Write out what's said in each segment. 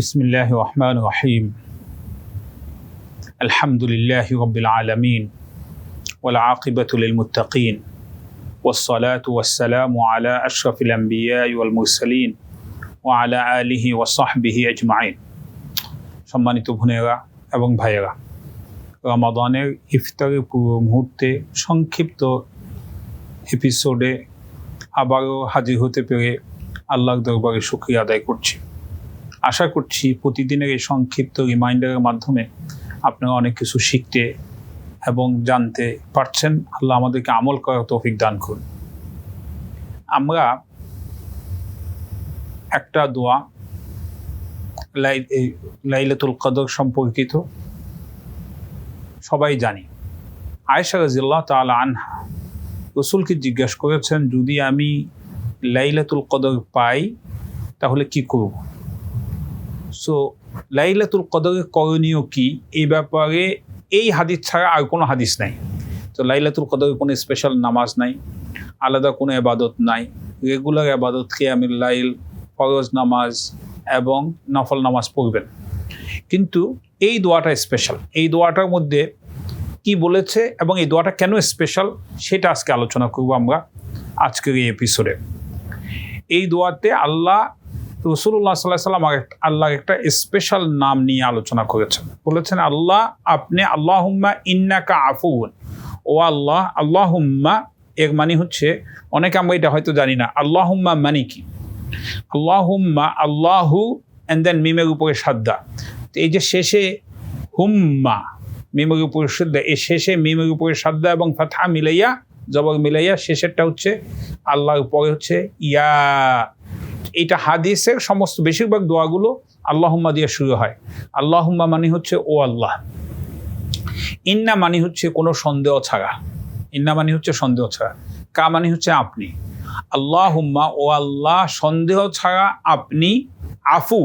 বিসমিল্লাহির রহমানির রহিম। আলহামদুলিল্লাহি রাব্বিল আলামিন ওয়াল আকিবাতু লিল মুত্তাকিন ওয়াস সালাতু ওয়াস সালামু আলা আশরাফিল আমবিয়া ওয়াল মুরসালিন ওয়া আলা আলিহি ওয়া সাহবিহি আজমাইন। সম্মানিত বোনেরা এবং ভাইয়েরা, রমাদানের ইফতারের পূর্ব মুহূর্তে সংক্ষিপ্ত এপিসোডে আবারও হাজির হতে পেরে আল্লাহর দরবারে শুকরিয়া আদায় করছি। আশা করছি প্রতিদিনের এই সংক্ষিপ্ত রিমাইন্ডারের মাধ্যমে আপনারা অনেক কিছু শিখতে এবং জানতে পারছেন। আল্লাহ আমাদেরকে আমল করার তৌফিক দান করুন। আমরা একটা দোয়া লাইলাতুল কদর সম্পর্কিত সবাই জানি। আয়েশা রাদিয়াল্লাহু তাআলা আনহা রাসূলকে জিজ্ঞাসা করেছেন, যদি আমি লাইলাতুল কদর পাই তাহলে কি করব? সো লাইলাতুল কদরের করণীয় কি, এই ব্যাপারে এই হাদিস ছাড়া আর কোনো হাদিস নাই। তো লাইলাতুল কদরের কোনো স্পেশাল নামাজ নাই, আলাদা কোনো ইবাদত নাই। রেগুলার ইবাদত কিয়ামুল লাইল, ফরজ নামাজ এবং নফল নামাজ পড়বেন। কিন্তু এই দোয়াটা স্পেশাল। এই দোয়াটার মধ্যে কি বলেছে এবং এই দোয়াটা কেন স্পেশাল সেটা আজকে আলোচনা করব আমরা আজকের এই এপিসোডে। এই দোয়াতে আল্লাহ রাসূলুল্লাহ সাল্লাল্লাহু আলাইহি ওয়াসাল্লাম আল্লাহর একটা স্পেশাল নাম নিয়ে আলোচনা করেছেন। বলেছেন, আল্লাহ আপনি আল্লাহুম্মা ইন্নাকা আফুউন। ও আল্লাহ, আল্লাহুম্মা এর মানে হচ্ছে, অনেকে আমরা এটা হয়তো জানি না, আল্লাহুম্মা মানে কি। আল্লাহুম্মা, আল্লাহু অ্যান্ড দেন মিমের উপরে সাদ্দা। তো এই যে শেষে হুম্মা, মিমের উপরে সাদ্দা, এই শেষে মিমের উপরে সাদ্দা এবং ফাতহা মিলাইয়া, জবর মিলাইয়া শেষেরটা হচ্ছে আল্লাহর উপরে হচ্ছে ইয়া। এইটা হাদিসের সমস্ত বেশিরভাগ দোয়াগুলো আল্লাহুম্মা দিয়ে শুরু হয়। আল্লাহুম্মা মানে হচ্ছে ও আল্লাহ। ইন্না মানে হচ্ছে কোনো সন্দেহ ছাড়া, ইন্না মানে হচ্ছে সন্দেহ ছাড়া। কা মানে হচ্ছে আপনি। আল্লাহুম্মা ও আল্লাহ, সন্দেহ ছাড়া আপনি আফু।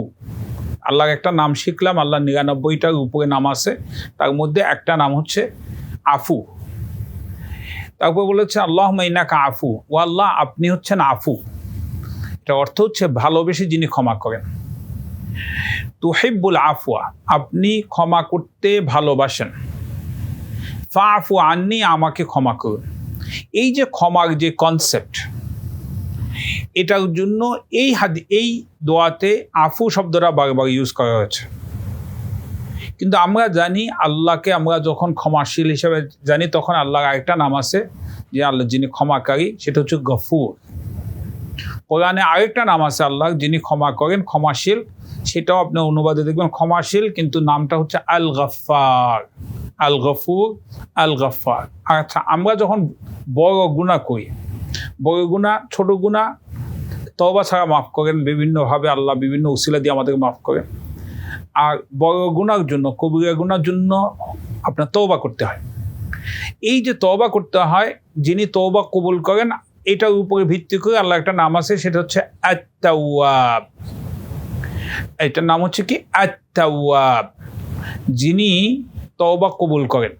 আল্লাহর একটা নাম শিখলাম, আল্লাহ ৯৯টার উপরে নাম আছে, তার মধ্যে একটা নাম হচ্ছে আফু। তারপর বলেছে আল্লাহুম্মা ইন্নাকা আফু, ও আল্লাহ আপনি হচ্ছেন আফু। এটা অর্থ হচ্ছে ভালোবেসে যিনি ক্ষমা করেন। তুহিব্বুল আফওয়া, আপনি ক্ষমা করতে ভালোবাসেন। ফাআফু আন্নি, আমাকে ক্ষমা করুন। এই যে ক্ষমার যে কনসেপ্ট, এটার জন্য এই দোয়াতে আফু শব্দটা বারবার ইউজ করা হয়েছে। কিন্তু আমরা জানি আল্লাহকে আমরা যখন ক্ষমাশীল হিসেবে জানি, তখন আল্লাহর আরেকটা নাম আছে যে আল্লাহ যিনি ক্ষমাকারী, সেটা হচ্ছে গফুর। কোরআনে আরেকটা নাম আছে আল্লাহ যিনি ক্ষমা করেন, ক্ষমাশীল। সেটাও আপনি অনুবাদে দেখবেন ক্ষমাশীল, কিন্তু নামটা হচ্ছে আল গফফার, আল গফুর, আল গফফার। আচ্ছা, আমরা যখন বড় গুনাহ করি, বড় গুনাহ ছোট গুনাহ তওবা ছাড়া মাফ করেন বিভিন্নভাবে, আল্লাহ বিভিন্ন উসিলা দিয়ে আমাদেরকে মাফ করেন। আর বড় গুনার জন্য, কবিরা গুনার জন্য আপনার তওবা করতে হয়। এই যে তওবা করতে হয়, যিনি তওবা কবুল করেন, এটার উপরে ভিত্তি করে আল্লাহ একটা নাম আছে, সেটা হচ্ছে আত-তাওয়াব। এটার নাম হচ্ছে কি? আত-তাওয়াব, যিনি তওবা কবুল করেন।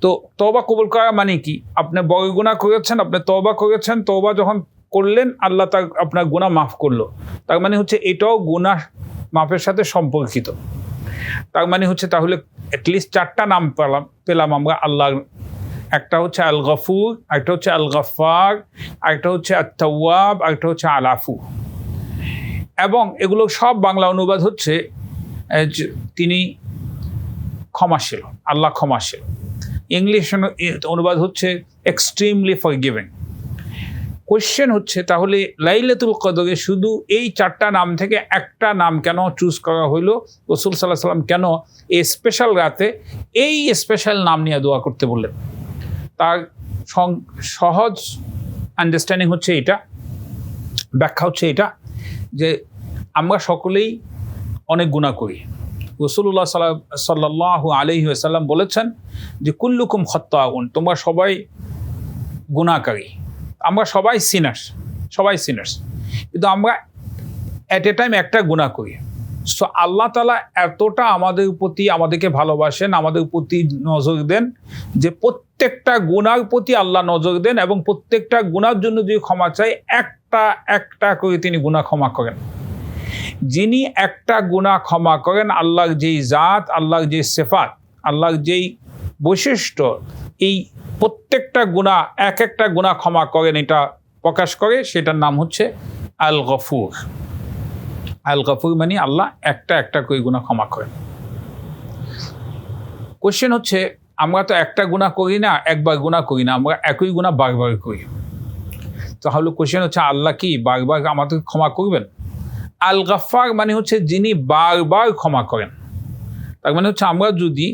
তো তওবা কবুল করা মানে কি? আপনি বড় গুনাহ করেছেন, আপনি তওবা করেছেন, তওবা যখন করলেন আল্লাহ আপনার গুনাহ মাফ করলো, তার মানে হচ্ছে এটাও গুনাহ মাফের সাথে সম্পর্কিত। তার মানে হচ্ছে তাহলে অ্যাটলিস্ট 4টা নাম পেলাম আমরা আল্লাহর। একটা হচ্ছে আল গফুর, একটা হচ্ছে আল গফফার, একটা হচ্ছে আত-তাওয়াব, একটা হচ্ছে আল আফু। এবং এগুলো সব বাংলা অনুবাদ হচ্ছে তিনি ক্ষমাশীল, আল্লাহ ক্ষমাশীল। ইংলিশ অনুবাদ হচ্ছে এক্সট্রিমলি ফরগিভিং। কোয়েশ্চেন হচ্ছে, তাহলে লাইলাতুল কদরে শুধু এই 4টা নাম থেকে একটা নাম কেন চুজ করা হইলো? রাসূল সাল্লাল্লাহু আলাইহি ওয়াসাল্লাম কেন এই স্পেশাল রাতে এই স্পেশাল নাম নিয়ে দোয়া করতে বললেন? তার সহজ আন্ডারস্ট্যান্ডিং হচ্ছে এটা, ব্যাখ্যা হচ্ছে এটা, যে আমরা সকলেই অনেক গুনাহ করি। রাসূলুল্লাহ সাল্লাল্লাহু আলাইহি ওয়াসাল্লাম বলেছেন যে কুল্লুকুম খাত্তাউন, তোমরা সবাই গুনাহকারী, আমরা সবাই সিনার্স। কিন্তু আমরা অ্যাট এ টাইম একটা গুনাহ করি। সো আল্লাহ তাআলা এতটা আমাদের প্রতি, আমাদেরকে ভালোবাসেন, আমাদের প্রতি নজর দেন, যে প্রত্যেকটা গুনার প্রতি আল্লাহ নজর দেন এবং প্রত্যেকটা গুনার জন্য যদি ক্ষমা চাই, একটা করে তিনি গুনাহ ক্ষমা করেন। যিনি একটা গুনাহ ক্ষমা করেন, আল্লাহর যেই জাত, আল্লাহর যেই সিফাত, আল্লাহর যেই বৈশিষ্ট্য, এই প্রত্যেকটা গুনাহ, এক একটা গুনাহ ক্ষমা করেন, এটা প্রকাশ করে, সেটার নাম হচ্ছে আল গফুর। আল গফুর মানে আল্লাহ একটা একটা করে গুনাহ ক্ষমা করেন। কোশ্চেন হচ্ছে, আমরা তো একটা গুনাহ করি না, একবার গুনাহ করি না, আমরা একই গুনাহ বারবার করি। তাহলে কোশ্চেন হচ্ছে, আল্লাহ কি বারবার আমাদের ক্ষমা করবেন? আল গাফফার মানে হচ্ছে যিনি বারবার ক্ষমা করেন। তার মানে হচ্ছে আমরা যদি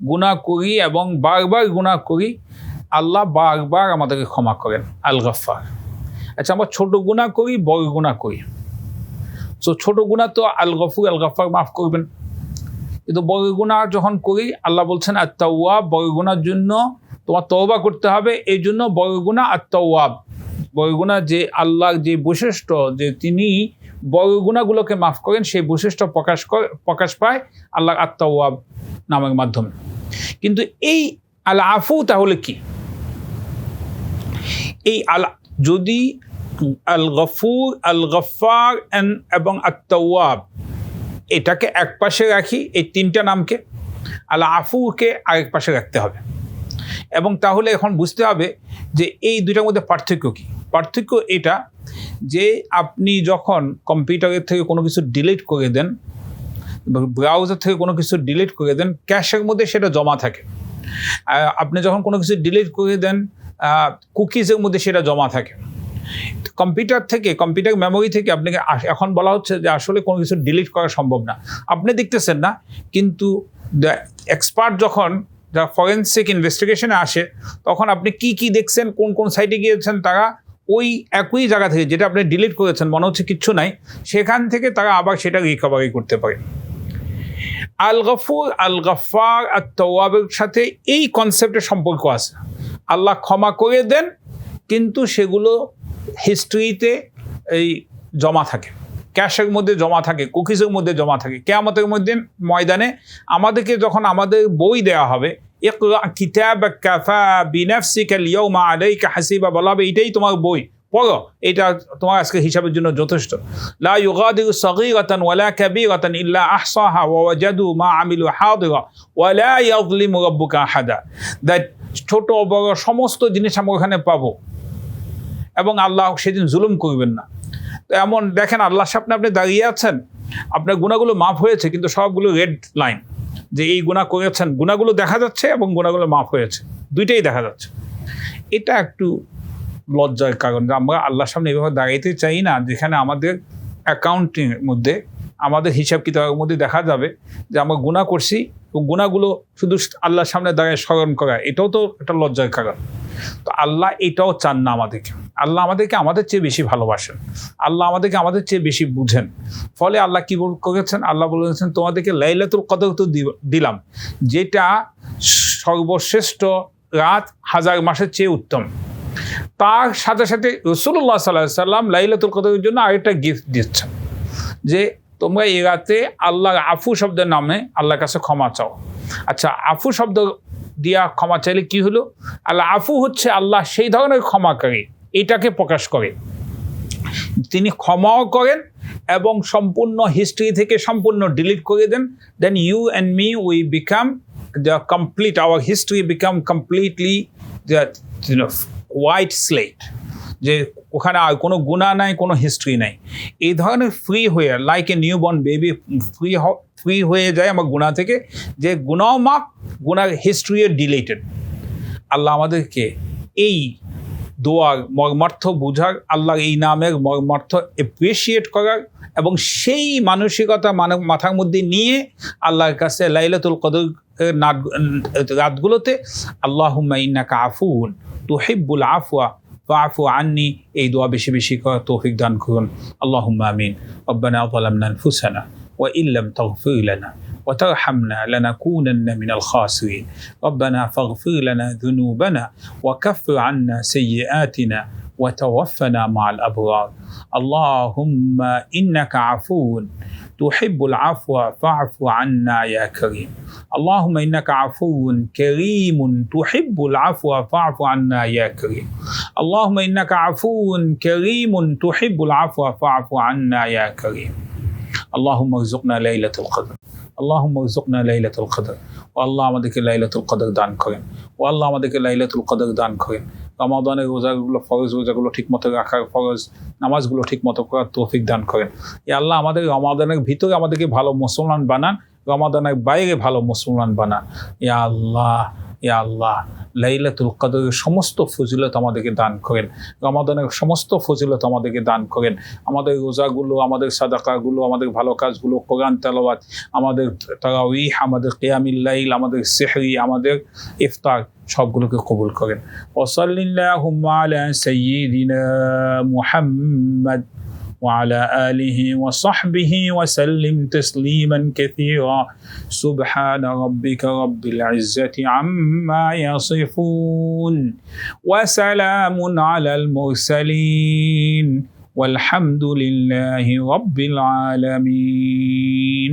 গুনাহ করি এবং বারবার গুনাহ করি, আল্লাহ বারবার আমাদেরকে ক্ষমা করেন, আল গাফফার। আচ্ছা, আমরা ছোট গুনাহ করি, বড় গুনাহ করি, তো ছোট গুনাহ তো আল গফুর, আল গাফফার মাফ করবেন, কিন্তু বড় গুনাহ যখন করি, আল্লাহ বলছেন আত-তাওয়াব, বড় গুনার জন্য তোমার তওবা করতে হবে, এই জন্য বড় গুনাহ আত-তাওয়াব। বড় গুনাহ যে আল্লাহর যে বৈশিষ্ট্য, যে তিনি বড় গুনাহগুলোকে মাফ করেন, সেই বৈশিষ্ট্য প্রকাশ পায় আল্লাহ আত-তাওয়াব নামের মাধ্যমে। কিন্তু এই আল আফু তাহলে কি? এই যদি আল গফুর, আল গফফার এবং আত-তাওয়াব এটাকে এক পাশে রাখি, এই তিনটা নামকে, আল আফুকে আরেক পাশে রাখতে হবে। এবং তাহলে এখন বুঝতে হবে যে এই দুইটার মধ্যে পার্থক্য কি। পার্থক্য এটা যে আপনি যখন কম্পিউটারের থেকে কোনো কিছু ডিলিট করে দেন, ব্রাউজার থেকে কোনো কিছু ডিলিট করে দেন, ক্যাশের মধ্যে সেটা জমা থাকে। আপনি যখন কোনো কিছু ডিলিট করে দেন, কুকিজের মধ্যে সেটা জমা থাকে। কম্পিউটার মেমোরি থেকে আপনাকে এখন বলা হচ্ছে যে আসলে কোনো কিছু ডিলিট করা সম্ভব না, আপনি দেখতেছেন না, কিন্তু এক্সপার্ট যখন ফরেন্সিক ইনভেস্টিগেশনে আসে, তখন আপনি কি দেখছেন, কোন সাইটে গিয়েছেন, তারা ওই একই জায়গা থেকে যেটা আপনি ডিলিট করেছেন, মনে হচ্ছে কিচ্ছু নাই, সেখান থেকে তারা আবার সেটা রিকভারি করতে পারে। আল গফুর, আল গফফার, আত-তাওয়াবের সাথে এই কনসেপ্টের সম্পর্ক আছে। আল্লাহ ক্ষমা করে দেন, কিন্তু সেগুলো হিস্ট্রিতে এই জমা থাকে, ক্যাশের মধ্যে জমা থাকে, কুকিজের মধ্যে জমা থাকে। কিয়ামতের ময়দানে আমাদেরকে যখন আমাদের বই দেওয়া হবে, ইকরা কিতাবাক কাফা বিনাফসিকা আল-ইয়াওমা আলাইকা হাসিবা, বলা হবে এটাই তোমার বই, পড়ো, এটা তোমার আজকে হিসাবের জন্য যথেষ্ট। লা ইউগাদিরু সাগীরাতান ওয়ালা কাবীরাতান ইল্লা আহসাহা ওয়া ওয়াজাদু মা আমিলু হাদিরা ওয়া লা ইয়াযলিমু রাব্বুকা আহাদা। দ্যাট ছোট বড় সমস্ত জিনিস আমরা ওখানে পাবো, এবং আল্লাহ সেদিন জুলুম করবেন না। তো এমন দেখেন, আল্লাহর সামনে আপনি দাঁড়িয়ে আছেন, আপনার গুনাহগুলো মাফ হয়েছে, কিন্তু সবগুলো রেড লাইন, যে এই গুনাহ করেছেন, গুনাহগুলো দেখা যাচ্ছে এবং গুনাহগুলো মাফ হয়েছে, দুইটাই দেখা যাচ্ছে। এটা একটু লজ্জার কারণ যে আমরা আল্লাহর সামনে এভাবে দাঁড়াইতে চাই না, যেখানে আমাদের অ্যাকাউন্টিংয়ের মধ্যে, আমাদের হিসাব কিতাবের মধ্যে দেখা যাবে যে আমরা গুনাহ করছি, গুনাহগুলো শুধু আল্লাহর সামনে দাঁড়িয়ে স্মরণ করা, এটাও তো একটা লজ্জার কারণ। তো আল্লাহ এটাও চান না আমাদেরকে। আল্লাহ আমাদেরকে আমাদের চেয়ে বেশি ভালোবাসেন, আল্লাহ আমাদেরকে আমাদের চেয়ে বেশি বুঝেন। ফলে আল্লাহ কি করেছেন, আল্লাহ বলেছেন তোমাদেরকে লাইলাতুল কদর তো দিলাম, যেটা সর্বশ্রেষ্ঠ রাত, 1000 মাসের চেয়ে উত্তম। তার সাথে সাথে রাসূলুল্লাহ সাল্লাল্লাহু আলাইহি সাল্লাম লাইলাতুল কদরের জন্য আরেকটা গিফট দিচ্ছেন, যে তোমরা এই রাতে আল্লাহর আফু শব্দের নামে আল্লাহর কাছে ক্ষমা চাও। আচ্ছা, আফু শব্দ দিয়া ক্ষমা চাইলে কি হলো? আল্লাহ আফু হচ্ছে আল্লাহ সেই ধরনের ক্ষমাকারী, এটাকে প্রকাশ করে। তিনি ক্ষমাও করেন এবং সম্পূর্ণ হিস্ট্রি থেকে সম্পূর্ণ ডিলিট করে দেন। Then you and me, we become the complete, our history become completely white slate, যে ওখানে আর কোনো গুনাহ নাই, কোনো হিস্ট্রি নাই। এই ধরনের ফ্রি হয়ে, like a new born baby, free হয়ে যায় আমার গুনাহ থেকে, যে গুনাহ মাপ, গুনার হিস্ট্রিও ডিলেটেড। আল্লাহ আমাদেরকে এই দোয়ার মর্মার্থ বোঝার, আল্লাহর এই নামের মর্মার্থ অ্যাপ্রিসিয়েট করার, এবং সেই মানসিকতা মাথার মধ্যে নিয়ে আল্লাহর কাছে লাইলাতুল কদর রাতগুলোতে আল্লাহুম্মা ইন্নাকা আফুউন তুহিব্বুল আফওয়া ফাআফু আন্নি, এই দোয়া বেশি বেশি করার তৌফিক দান করুন। আল্লাহুম্মা আমিন। রব্বানা যালামনা আনফুসানা ওয়া ইল্লাম তাগফির লানা وترحمنا لنكونن من الخاسرين ربنا فاغفر لنا ذنوبنا وكفر عنا سيئاتنا وتوفنا مع الأبرار اللهم إنك عفو تحب العفو فاعف عنا يا كريم اللهم إنك عفو كريم تحب العفو فاعف عنا يا كريم اللهم إنك عفو كريم تحب العفو فاعف عنا يا كريم আল্লাহুম্মা রযুকনা লাইলাতুল কদর, আল্লাহুম্মা রযুকনা লাইলাতুল কদর। ও আল্লাহ আমাদেরকে লাইলাতুল কদর দান করেন, ও আল্লাহ আমাদেরকে লাইলাতুল কদর দান করেন। রমাদানের রোজাগুলো, ফরজ রোজাগুলো ঠিকমতো রাখার, ফরজ নামাজগুলো ঠিকমতো করার তৌফিক দান করেন। এ আল্লাহ আমাদের রমাদানের ভিতরে আমাদেরকে ভালো মুসলমান বানান, রমাদানের বাইরে ভালো মুসলমান বানান। ইয়া আল্লাহ, ইয়া আল্লাহ, লাইলাতুল কদরের সমস্ত ফজিলত আমাদেরকে দান করেন, রমাদানের সমস্ত ফজিলত আমাদেরকে দান করেন। আমাদের রোজাগুলো, আমাদের সাদাকাগুলো, আমাদের ভালো কাজগুলো, কোরআন তেলাওয়াত, আমাদের তারাউইহ, আমাদের কিয়ামুল লাইল, আমাদের সেহরি, আমাদের ইফতার সবগুলোকে কবুল করেন। ওয়াসাল্লিল্লাহু আলা সাইয়্যিদিনা মুহাম্মদ وعلى آله وصحبه وسلم تسليما كثيرا. سبحان ربك رب العزة عما يصفون وسلام على المرسلين والحمد لله رب العالمين.